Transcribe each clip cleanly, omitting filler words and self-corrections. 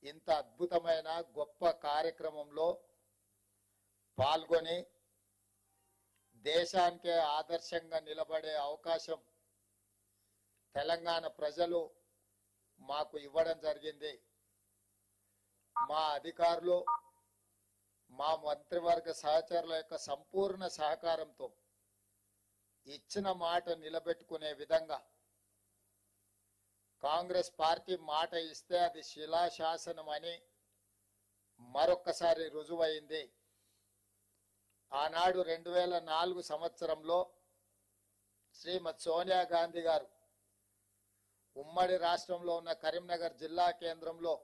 ఇంత అద్భుతమైన గొప్ప కార్యక్రమంలో పాల్గొని దేశానికే ఆదర్శంగా నిలబడే అవకాశం తెలంగాణ ప్రజలు మాకు ఇవ్వడం జరిగింది. మా అధికారులు, మా మంత్రివర్గ సహచరుల యొక్క సంపూర్ణ సహకారంతో ఇచ్చిన మాట నిలబెట్టుకునే విధంగా కాంగ్రెస్ పార్టీ మాట ఇస్తే అది శిలాశాసనం అని మరొక్కసారి రుజువైంది. ఆనాడు 2004 సంవత్సరంలో శ్రీమతి సోనియా గాంధీ గారు ఉమ్మడి రాష్ట్రంలో ఉన్న కరీంనగర్ జిల్లా కేంద్రంలో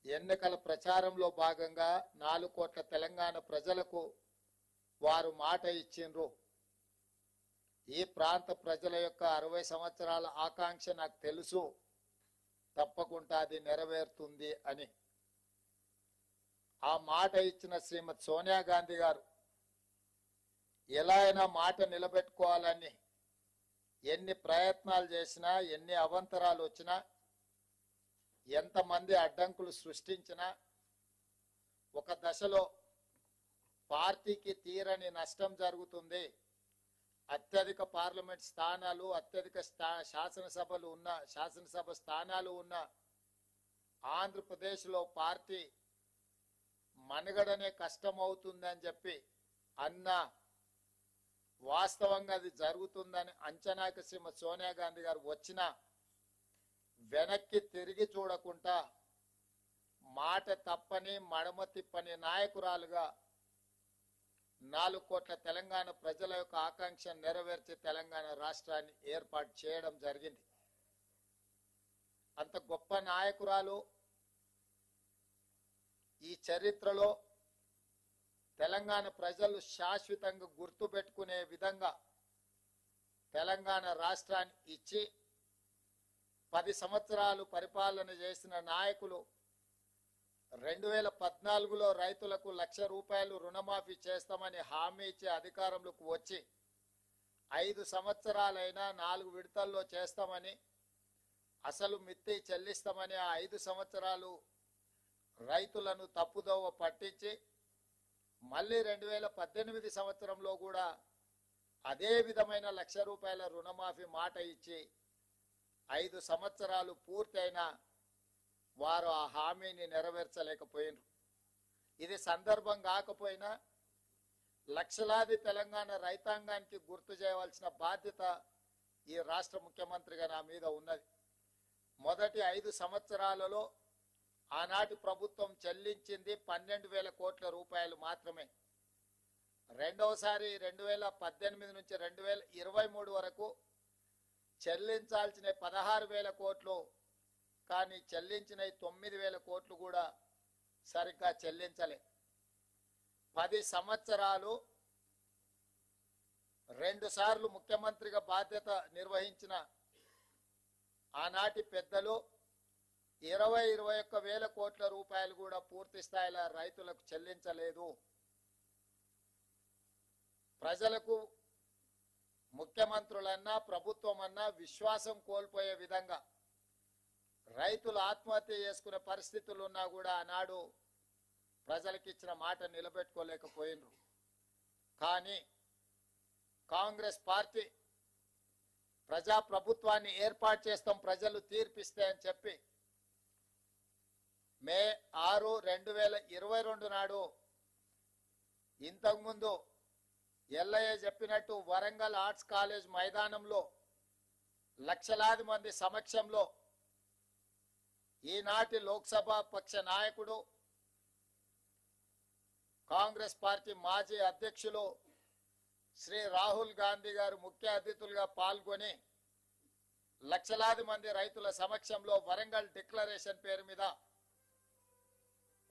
ఎన్నికల ప్రచారంలో భాగంగా 4 కోట్ల తెలంగాణ ప్రజలకు వారు మాట ఇచ్చిండ్రు. ఈ ప్రాంత ప్రజల యొక్క 60 సంవత్సరాల ఆకాంక్ష నాకు తెలుసు, తప్పకుండా అది నెరవేరుతుంది అని. ఆ మాట ఇచ్చిన శ్రీమతి సోనియా గాంధీ గారు ఎలా అయినా మాట నిలబెట్టుకోవాలని ఎన్ని ప్రయత్నాలు చేసినా, ఎన్ని అవాంతరాలు వచ్చినా, ఎంతమంది అడ్డంకులు సృష్టించినా ఒక దశలో పార్టీకి తీరని నష్టం జరుగుతుంది. అత్యధిక పార్లమెంట్ స్థానాలు, అత్యధిక శాసనసభ స్థానాలు ఉన్న ఆంధ్రప్రదేశ్లో పార్టీ మనుగడనే కష్టమవుతుందని చెప్పి అన్నా, వాస్తవంగా అది జరుగుతుందని అంచనాకి శ్రీమతి సోనియా గాంధీ గారు వచ్చిన వెనక్కి తిరిగి చూడకుండా మాట తప్పని మడమ తిప్పని నాయకురాలుగా 4 కోట్ల తెలంగాణ ప్రజల యొక్క ఆకాంక్ష నెరవేర్చి తెలంగాణ రాష్ట్రాన్ని ఏర్పాటు చేయడం జరిగింది. అంత గొప్ప నాయకురాలు ఈ చరిత్రలో తెలంగాణ ప్రజలు శాశ్వతంగా గుర్తుపెట్టుకునే విధంగా తెలంగాణ రాష్ట్రాన్ని ఇచ్చి 10 సంవత్సరాలు పరిపాలన చేసిన నాయకులు 2014లో రైతులకు ₹1,00,000 రుణమాఫీ చేస్తామని హామీ ఇచ్చి అధికారంలోకి వచ్చి 5 సంవత్సరాలైనా 4 విడతల్లో చేస్తామని, అసలు మిత్తి చెల్లిస్తామని ఆ 5 సంవత్సరాలు రైతులను తప్పుదోవ పట్టించి మళ్ళీ 2018 సంవత్సరంలో కూడా అదే విధమైన ₹1,00,000 రుణమాఫీ మాట ఇచ్చి 5 సంవత్సరాలు పూర్తయినా వారు ఆ హామీని నెరవేర్చలేకపోయినారు. ఇది సందర్భం కాకపోయినా లక్షలాది తెలంగాణ రైతాంగానికి గుర్తు చేయవలసిన బాధ్యత ఈ రాష్ట్ర ముఖ్యమంత్రిగా నా మీద ఉన్నది. మొదటి 5 సంవత్సరాలలో ఆనాటి ప్రభుత్వం చెల్లించింది 12,000 కోట్ల రూపాయలు మాత్రమే. రెండవసారి 2018 నుంచి 2023 వరకు చెల్లించాల్సిన 16,000 కోట్లు, కానీ చెల్లించిన 9,000 కోట్లు కూడా సరిగ్గా చెల్లించలే. 10 సంవత్సరాలు 2 సార్లు ముఖ్యమంత్రిగా బాధ్యత నిర్వహించిన ఆనాటి పెద్దలు 21,000 కోట్ల రూపాయలు కూడా పూర్తి స్థాయిలో రైతులకు చెల్లించలేదు. ప్రజలకు ముఖ్యమంత్రులన్నా ప్రభుత్వం అన్నా విశ్వాసం కోల్పోయే విధంగా రైతులు ఆత్మహత్య చేసుకునే పరిస్థితులు ఉన్నా కూడా ఆనాడు ప్రజలకు ఇచ్చిన మాట నిలబెట్టుకోలేకపోయినరు. కానీ కాంగ్రెస్ పార్టీ ప్రజా ప్రభుత్వాన్ని ఏర్పాటు చేస్తాం, ప్రజలు తీర్పిస్తే అని చెప్పి మే 6, 2022 నాడు ఇంతకుముందు ఎల్లయ్య చెప్పినట్టు వరంగల్ ఆర్ట్స్ కాలేజ్ మైదానంలో లక్షలాది మంది సమక్షంలో ఈనాటి లోక్సభ పక్ష నాయకుడు, కాంగ్రెస్ పార్టీ మాజీ అధ్యక్షులు శ్రీ రాహుల్ గాంధీ గారు ముఖ్య అతిథులుగా పాల్గొని లక్షలాది మంది రైతుల సమక్షంలో వరంగల్ డిక్లరేషన్ పేరు మీద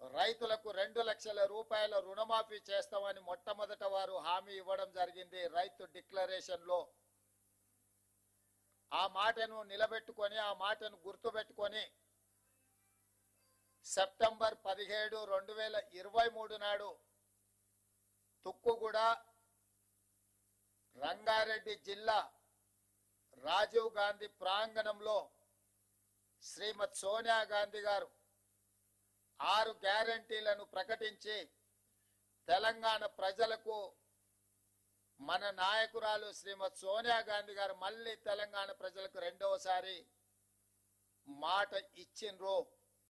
రైతులకు 2,00,000 రూపాయల రుణమాఫీ చేస్తామని మొట్టమొదట వారు హామీ ఇవ్వడం జరిగింది. రైతు డిక్లరేషన్ లో ఆ మాటను నిలబెట్టుకొని, ఆ మాటను గుర్తుపెట్టుకొని సెప్టెంబర్ 17, 2023 నాడు తుక్కుగూడ రంగారెడ్డి జిల్లా రాజీవ్ గాంధీ ప్రాంగణంలో శ్రీమతి సోనియా గాంధీ గారు 6 గ్యారంటీలను ప్రకటించి తెలంగాణ ప్రజలకు మన నాయకురాలు శ్రీమతి సోనియా గాంధీ గారు మళ్ళీ తెలంగాణ ప్రజలకు రెండవసారి మాట ఇచ్చిండ్రు.